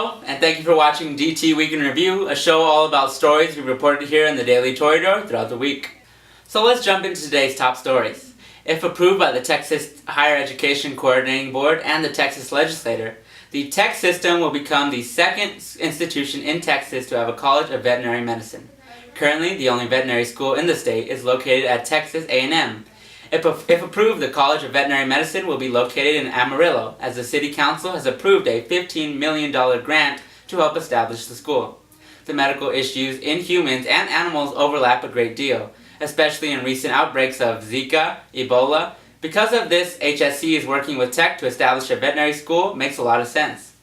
Hello, and thank you for watching DT Week in Review, a show all about stories we've reported here in the Daily Toreador throughout the week. So let's jump into today's top stories. If approved by the Texas Higher Education Coordinating Board and the Texas Legislature, the Tech system will become the second institution in Texas to have a College of Veterinary Medicine. Currently, the only veterinary school in the state is located at Texas A&M. If approved, the College of Veterinary Medicine will be located in Amarillo, as the City Council has approved a $15 million grant to help establish the school. The medical issues in humans and animals overlap a great deal, especially in recent outbreaks of Zika, Ebola. Because of this, HSC is working with Tech to establish a veterinary school. Makes a lot of sense.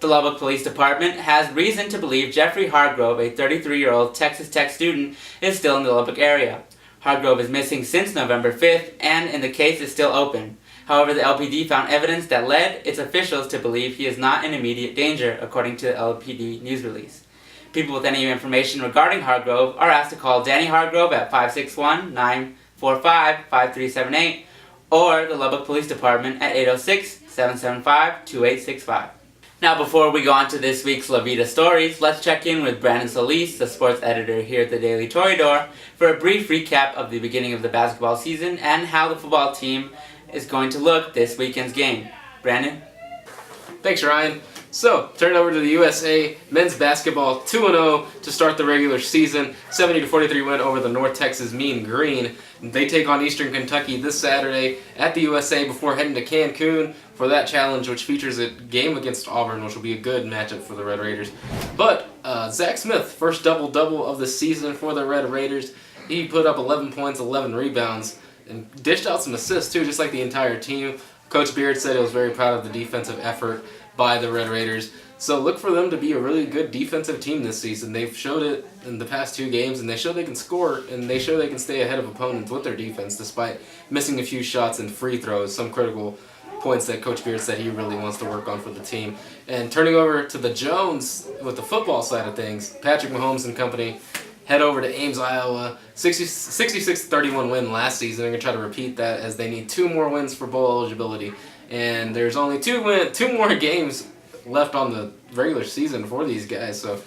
The Lubbock Police Department has reason to believe Jeffrey Hargrove, a 33-year-old Texas Tech student, is still in the Lubbock area. Hargrove is missing since November 5th, and the case is still open. However, the LPD found evidence that led its officials to believe he is not in immediate danger, according to the LPD news release. People with any information regarding Hargrove are asked to call Danny Hargrove at 561-945-5378 or the Lubbock Police Department at 806-775-2865. Now, before we go on to this week's La Vida stories, let's check in with Brandon Solis, the sports editor here at the Daily Toreador, for a brief recap of the beginning of the basketball season and how the football team is going to look this weekend's game. Brandon? Thanks, Ryan. So, turn it over to the USA men's basketball 2-0 to start the regular season. 70-43 win over the North Texas Mean Green. They take on Eastern Kentucky this Saturday at the USA before heading to Cancun for that challenge, which features a game against Auburn, which will be a good matchup for the Red Raiders. But Zach Smith, first double-double of the season for the Red Raiders. He put up 11 points, 11 rebounds, and dished out some assists too, just like the entire team. Coach Beard said he was very proud of the defensive effort by the Red Raiders. So look for them to be a really good defensive team this season. They've showed it in the past two games, and they show they can score, and they show they can stay ahead of opponents with their defense despite missing a few shots and free throws, some critical points that Coach Beard said he really wants to work on for the team. And turning over to the Jones with the football side of things, Patrick Mahomes and company head over to Ames, Iowa. 66-31 win last season. They're going to try to repeat that as they need 2 more wins for bowl eligibility. And there's only 2 more games left on the regular season for these guys. So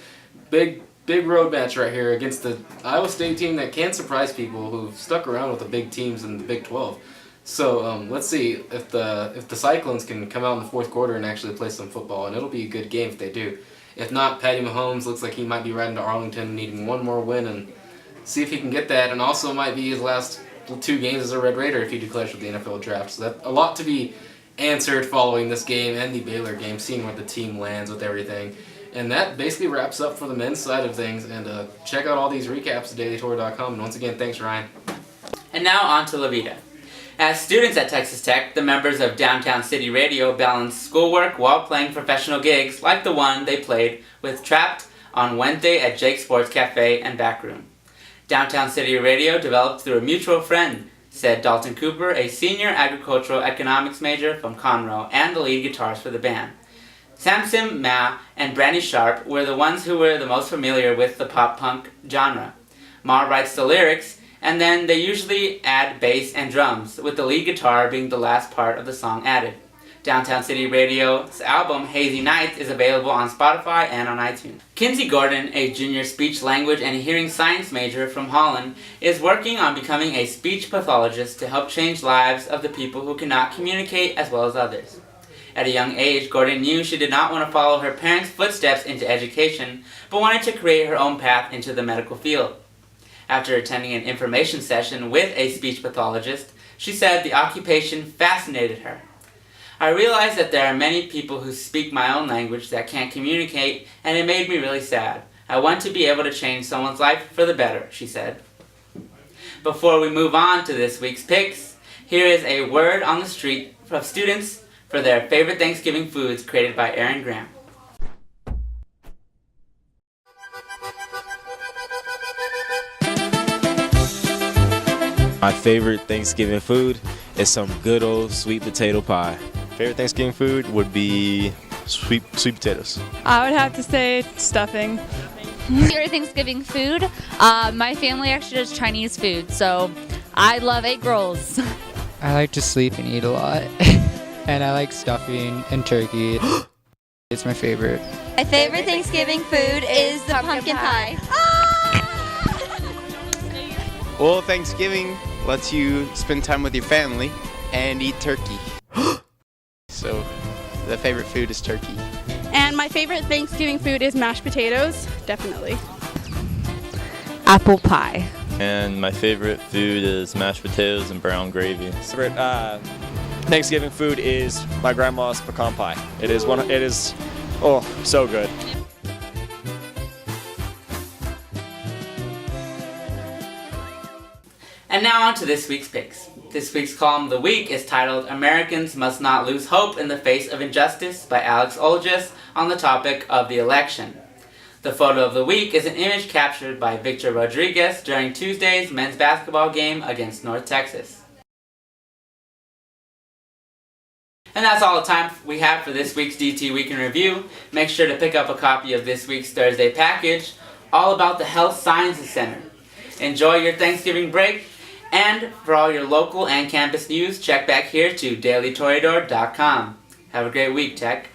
big road match right here against the Iowa State team that can surprise people who've stuck around with the big teams in the Big 12. So let's see if the Cyclones can come out in the fourth quarter and actually play some football, and it'll be a good game if they do. If not, Patty Mahomes looks like he might be riding to Arlington, needing 1 more win, and see if he can get that, and also might be his last 2 games as a Red Raider if he declares for the NFL draft. So that's a lot to be answered following this game and the Baylor game, seeing where the team lands with everything. And that basically wraps up for the men's side of things. And check out all these recaps at dailytour.com. And once again, thanks, Ryan. And now on to La Vida. As students at Texas Tech, the members of Downtown City Radio balance schoolwork while playing professional gigs like the one they played with Trapped on Wednesday at Jake's Sports Cafe and Backroom. Downtown City Radio developed through a mutual friend, said Dalton Cooper, a senior agricultural economics major from Conroe and the lead guitarist for the band. Samson Ma and Brandy Sharp were the ones who were the most familiar with the pop-punk genre. Ma writes the lyrics, and then they usually add bass and drums, with the lead guitar being the last part of the song added. Downtown City Radio's album, Hazy Nights, is available on Spotify and on iTunes. Kinsey Gordon, a junior speech language and hearing science major from Holland, is working on becoming a speech pathologist to help change lives of the people who cannot communicate as well as others. At a young age, Gordon knew she did not want to follow her parents' footsteps into education, but wanted to create her own path into the medical field. After attending an information session with a speech pathologist, she said the occupation fascinated her. I realized that there are many people who speak my own language that can't communicate, and it made me really sad. I want to be able to change someone's life for the better, she said. Before we move on to this week's picks, here is a word on the street of students for their favorite Thanksgiving foods created by Aaron Graham. My favorite Thanksgiving food is some good old sweet potato pie. Favorite Thanksgiving food would be sweet potatoes. I would have to say stuffing. Favorite Thanksgiving food? My family actually does Chinese food, so I love egg rolls. I like to sleep and eat a lot. And I like stuffing and turkey. It's my favorite. My favorite Thanksgiving food is the pumpkin pie. Well, Thanksgiving lets you spend time with your family and eat turkey. So, the favorite food is turkey. And my favorite Thanksgiving food is mashed potatoes, definitely. Apple pie. And my favorite food is mashed potatoes and brown gravy. Favorite Thanksgiving food is my grandma's pecan pie. It is so good. And now on to this week's picks. This week's column of the week is titled Americans Must Not Lose Hope in the Face of Injustice by Alex Olgis on the topic of the election. The photo of the week is an image captured by Victor Rodriguez during Tuesday's men's basketball game against North Texas. And that's all the time we have for this week's DT Week in Review. Make sure to pick up a copy of this week's Thursday package, all about the Health Sciences Center. Enjoy your Thanksgiving break, and for all your local and campus news, check back here to dailytoreador.com. Have a great week, Tech.